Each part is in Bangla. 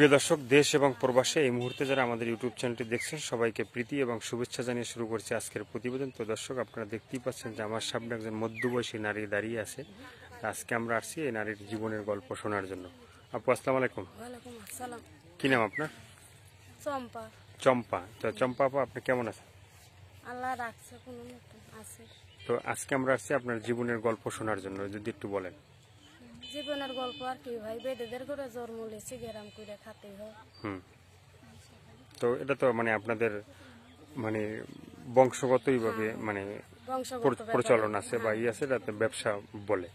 প্রিয় দর্শক, দেশ এবং প্রবাসে এই মুহূর্তে যারা আমাদের ইউটিউব চ্যানেলটি দেখছেন সবাইকে প্রীতি এবং শুভেচ্ছা জানিয়ে শুরু করছে আজকের প্রতিবেদন। তো দর্শক, আপনারা দেখতেই পাচ্ছেন যে আমার সামনে একজন মধ্যবয়সী নারী দাঁড়িয়ে আছে। আজকে আমরা আসছি এই নারীর জীবনের গল্প শোনার জন্য। আপু, আসসালামু আলাইকুম। ওয়ালাইকুম আসসালাম। কি নাম আপনার? চম্পা। চম্পা। তো চম্পা আপু, আপনি কেমন আছেন? আল্লাহ রাখছে, কোনো মতো আছে। তো আজকে আমরা আসছি আপনার জীবনের গল্প শোনার জন্য, যদি একটু বলেন। জীবনের গল্প আর কি ভাই, বেদেদের করে জন্ম লেছি, গেরাম করে খাতে হয়। তো এটা তো মানে আপনাদের মানে বংশগতই ভাবে মানে প্রচলন আছে বা আছে, এটা তো ব্যবসা বলে।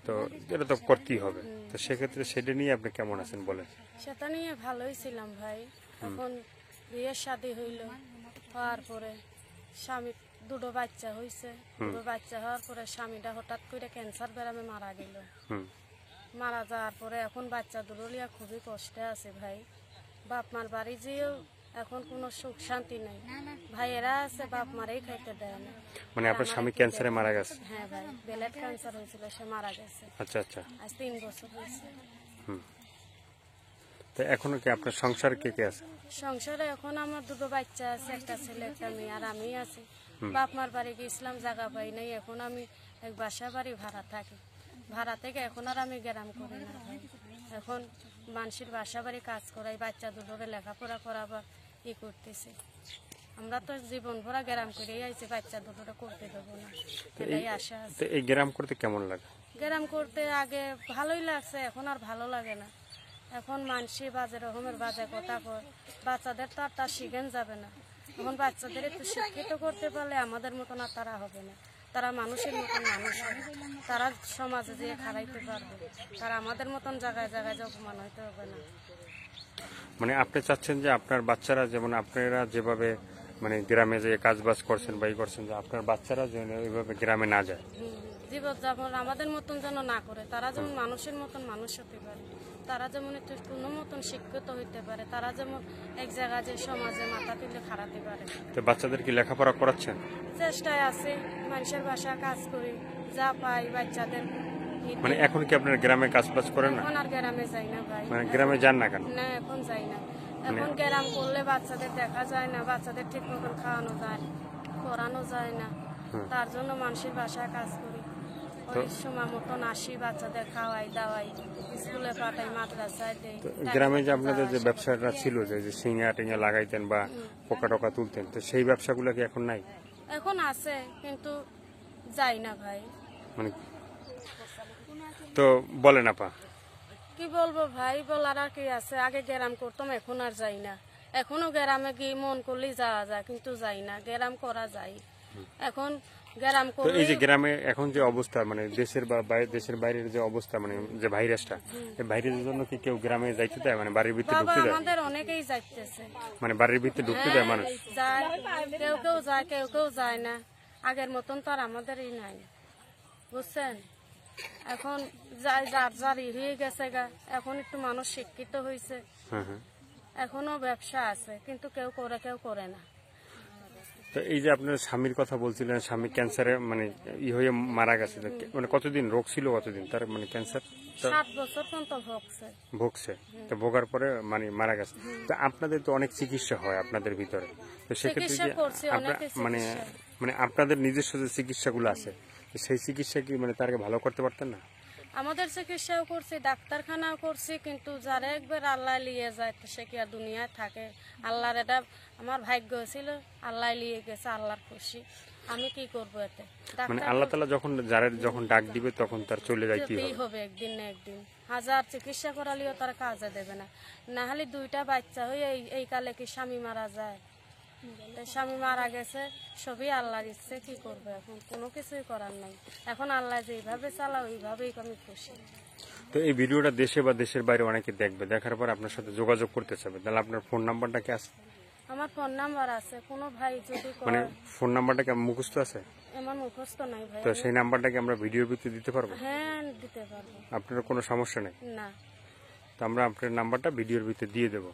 তো এটা তো করতেই হবে। তো সেক্ষেত্রে সেটা নিয়ে আপনি কেমন আছেন বলেন। সেটা নিয়ে ভালোই ছিলাম ভাই। এখন বিয়ের শাদী হইল, হওয়ার পরে স্বামী দুটো বাচ্চা হয়েছে। দুটো বাচ্চা হওয়ার পরে স্বামীটা হঠাৎ করে ক্যান্সার বেরামে মারা গেল। মারা যাওয়ার পরে এখন বাচ্চা দুটো লিয়া খুবই কষ্টে আছে ভাই। বাপ মার বাড়ি যেও এখন কোনো সুখ শান্তি নাই। ভাইয়েরা আছে, বাপ মারেই খাইতে দেয় না। মানে আপনার স্বামী ক্যান্সারে মারা গেছে? হ্যাঁ ভাই, ব্লাড ক্যান্সার হয়েছিল, সে মারা গেছে। আচ্ছা আচ্ছা। আজ 3 বছর হয়েছে। তো এখনো কি আপনার সংসার কে কে আছে? সংসারে এখন আমার দুটো বাচ্চা আছে, একটা ছেলে একটা মেয়ে, আর আমি আছি। বাপ মার বাড়ি গেছিলাম, জায়গা পাই নাই। এখন আমি এক বাসা বাড়ি ভাড়া থাকি। ভাড়া থেকে এখন আর আমি গ্রাম করি না ভাই। এখন মানুষের বাসা বাড়ি কাজ করাই, বাচ্চা দুটোরে লেখাপড়া করাবার করতেছি। আমরা তো জীবন ভরা গ্রাম করেই আইছি, বাচ্চা দুটোরে করতে দেবো না, এটাই আশা আছে। এই গ্রাম করতে কেমন লাগে? গ্রাম করতে আগে ভালোই লাগছে, এখন আর ভালো লাগে না। এখন মানুষই বাজে রকমের বাজে কথা কয়। বাচ্চাদের তো আর তার শিখেন যাবে না। এখন বাচ্চাদের একটু শিক্ষিত করতে পারলে আমাদের মতন আর তারা হবে না। তারা মানুষের মতন মানুষ হবে, তারা সমাজে যেয়ে খাড়াইতে পারবে। তারা আমাদের মতন জায়গায় জায়গায় অপমান হইতে হবে না। মানে আপনি চাচ্ছেন যে আপনার বাচ্চারা, যেমন আপনারা যেভাবে মানে গ্রামে যে কাজ বাজ করছেন বা করছেন, যে আপনার বাচ্চারা যেন ওইভাবে গ্রামে না যায়, জীবনযাপন আমাদের মতন যেন না করে। তারা যেমন মানুষের মতন মানুষ হতে পারে, তারা যেমন একটু কোনো মতন শিক্ষিত হইতে পারে, তারা যেমন এক জায়গায় যে সমাজে মাথা তুলে খাড়াতে পারে। তো বাচ্চাদের কি লেখাপড়া করাচ্ছেন? চেষ্টায় আছে, মানুষের বাসা কাজ করি, যা পাই বাচ্চাদের। মানে এখন কি আপনার গ্রামে কাজ বাজ করেন না? এখন আর গ্রামে যাই না ভাই। মানে গ্রামে যান না কেন? না, এখন যাই না। এখন গ্রাম করলে বাচ্চাদের দেখা যায় না, বাচ্চাদের ঠিক মতন খাওয়ানো যায়, পড়ানো যায় না। তার জন্য মানুষের বাসায় কাজ করি, ওই সময় মতন আসি, বাচ্চাদের খাওয়াই দাওয়াই, স্কুলে পাঠাই, মাদ্রাসায় দেই। গ্রামে যে আপনাদের যে ব্যবসাটা ছিল, যে সিঙ্গা টিঙ্গা লাগাইতেন বা পোকা টোকা তুলতেন, তো সেই ব্যবসাগুলো কি এখন নাই? এখন আছে, কিন্তু যাই না ভাই। মানে তো বলেন আপা। কি বলবো ভাই, বলার আর কি আছে। আগে গ্রাম করতাম, এখন আর যাই না। এখনো গ্রামে গিয়ে মন করলেই যাওয়া যায়, কিন্তু যাই না। গ্রাম করা যায় এখন গ্রাম তো করলে। এই যে গ্রামে এখন যে অবস্থা, মানে দেশের বা দেশের বাইরের যে অবস্থা, মানে যে ভাইরাসটা, এই ভাইরাসের জন্য কি কেউ গ্রামে যাইতে দেয়? মানে বাড়ির ভিতরে বাবা, ঢুকতে দেয়? আমাদের অনেকেই যাইতেছে। মানে বাড়ির ভিতরে ঢুকতে দেয় মানুষ? যায়, কেউ কেউ যায়, কেউ কেউ যায় না। আগের মতন তো আর আমাদেরই নাই, বুঝছেন। এখন যার যার হয়ে গেছে গা, এখন একটু মানুষ শিক্ষিত হয়েছে। এখনো ব্যবসা আছে, কিন্তু কেউ করে কেউ করে না। তো এই যে আপনার স্বামীর কথা বলছিলেন, স্বামী ক্যান্সারে মানে হয়ে মারা গেছে, মানে কতদিন রোগ ছিল, কতদিন তার মানে ক্যান্সার? 7 বছর পর্যন্ত ভোগছে। তো ভোগার পরে মানে মারা গেছে। তো আপনাদের তো অনেক চিকিৎসা হয় আপনাদের ভিতরে, তো সেক্ষেত্রে মানে মানে আপনাদের নিজস্ব যে চিকিৎসাগুলো আছে, সেই চিকিৎসা কি মানে তাকে ভালো করতে পারতেন না? আমাদের চিকিৎসাও করছি, ডাক্তারখানাও করছি, কিন্তু যারা একবার আল্লাহ লিয়ে যায় সে কি আর দুনিয়ায় থাকে? আল্লাহর এটা আমার ভাগ্য ছিল, আল্লাহ লিয়ে গেছে, আল্লাহর খুশি। আমি কি করবো এতে? মানে আল্লাহ তাআলা যখন ডাক দিবে তখন তার চলে যাইতেই হবে, একদিন না একদিন। হাজার চিকিৎসা করালেও তার কাজে দেবে না। না হলে 2টা বাচ্চা হয়ে এই কালে কি স্বামী মারা যায়? স্বামী মারা গেছে, সবই আল্লাহর ইচ্ছে। কি করবো এখন? কোনো কিছুই করার নাই। এখন আল্লাহ যেভাবে চালা ওইভাবেই আমি খুশি। তো এই ভিডিওটা দেশে বা দেশের বাইরে অনেকে দেখবে, দেখার পর আপনার সাথে যোগাযোগ করতে চাবে, তাহলে আপনার ফোন নাম্বারটা কি আছে? আমার ফোন নাম্বার আছে, কোনো ভাই যদি মানে ফোন নাম্বারটা কি মুখস্থ আছে? আমার মুখস্থ নাই ভাই। তো সেই নাম্বারটা কি আমরা ভিডিওর ভিতরে দিতে পারবো? হ্যাঁ, দিতে পারবো। আপনার কোনো সমস্যা নেই? না। তো আমরা আপনার নাম্বারটা ভিডিওর ভিতরে দিয়ে দেবো।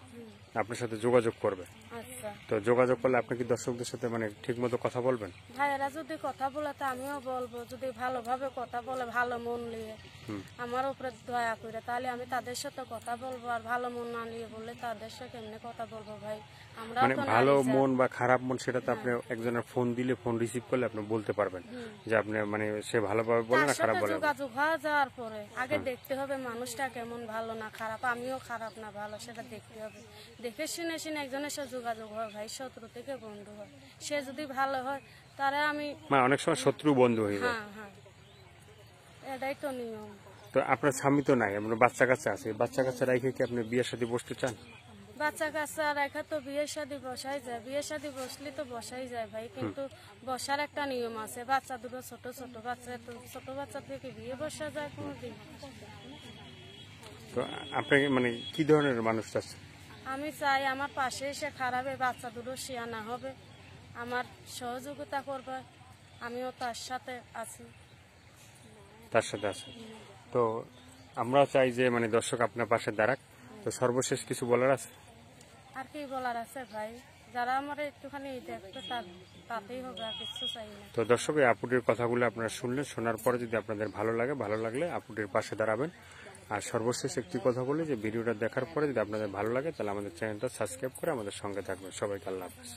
আপনার সাথে যোগাযোগ করবে। আচ্ছা তো যোগাযোগ করলে আপনি কি দর্শকদের সাথে মানে ঠিক মতো কথা বলবেন? ভাইয়েরা যদি কথা বলে তো আমিও বলবো, যদি ভালোভাবে কথা বলে ভালো মন নিয়ে আমার উপরে দয়া করে, তাহলে আমি তাদের সাথে কথা বলবো। আর ভালো মন না নিয়ে বললে তাদের সাথে কেমনে কথা বলবো ভাই? আমরা মানে তো ভালো নারী জাত। মন বা খারাপ মন সেটা তো আপনি একজনের ফোন দিলে, ফোন রিসিভ করলে আপনি বলতে পারবেন যে আপনি মানে সে ভালোভাবে বলে তার না খারাপ সাথে বলে। যোগাযোগ হয়ে যাওয়ার পরে আগে দেখতে হবে মানুষটা কেমন, ভালো না খারাপ, আমিও খারাপ না ভালো সেটা দেখতে হবে। দেখে শুনে একজনের সাথে যোগাযোগ হয় ভাই, শত্রু থেকে বন্ধু হয়। সে যদি ভালো হয় তারা আমি মানে অনেক সময় শত্রু বন্ধু হয়ে যায়। হ্যাঁ হ্যাঁ এটাই তো নিয়ম। তো আপনার স্বামী তো নাই, আপনার বাচ্চা কাচ্চা আছে, বাচ্চা কাচ্চা রেখে কি আপনি বিয়ের সাথে বসতে চান? বাচ্চা কাচ্চা রেখা তো বিয়ে শাদী বসাই যায়, বিয়ে শাদী বসলে তো বসাই যায় ভাই, কিন্তু বসার একটা নিয়ম আছে। বাচ্চা দুটো ছোট ছোট বাচ্চা, তো ছোট বাচ্চা থেকে বিয়ে বসা যায় কোনোদিন? তো আপনি মানে কি ধরনের মানুষ চাচ্ছেন? আমি চাই আমার পাশে এসে খারাপে বাচ্চা দুটো শিয়ানা হবে, আমার সহযোগিতা করবে, আমিও তার সাথে আছি। তার সাথে আছে। তো আমরা চাই যে মানে দর্শক আপনার পাশে দাঁড়াক। তো সর্বশেষ কিছু বলার আছে? আর কি বলার আছে ভাই, যারা আমার একটুখানি দেখবে তাতেই হবে, আর কিছু চাই না। তো দর্শক এই আপুটির কথাগুলো আপনারা শুনলেন, শোনার পরে যদি আপনাদের ভালো লাগে, ভালো লাগলে আপুটির পাশে দাঁড়াবেন। আর সর্বশেষ একটি কথা বলি যে ভিডিওটা দেখার পরে যদি আপনাদের ভালো লাগে তাহলে আমাদের চ্যানেলটা সাবস্ক্রাইব করে আমাদের সঙ্গে থাকবেন। সবাইকে আল্লাহ হাফেজ।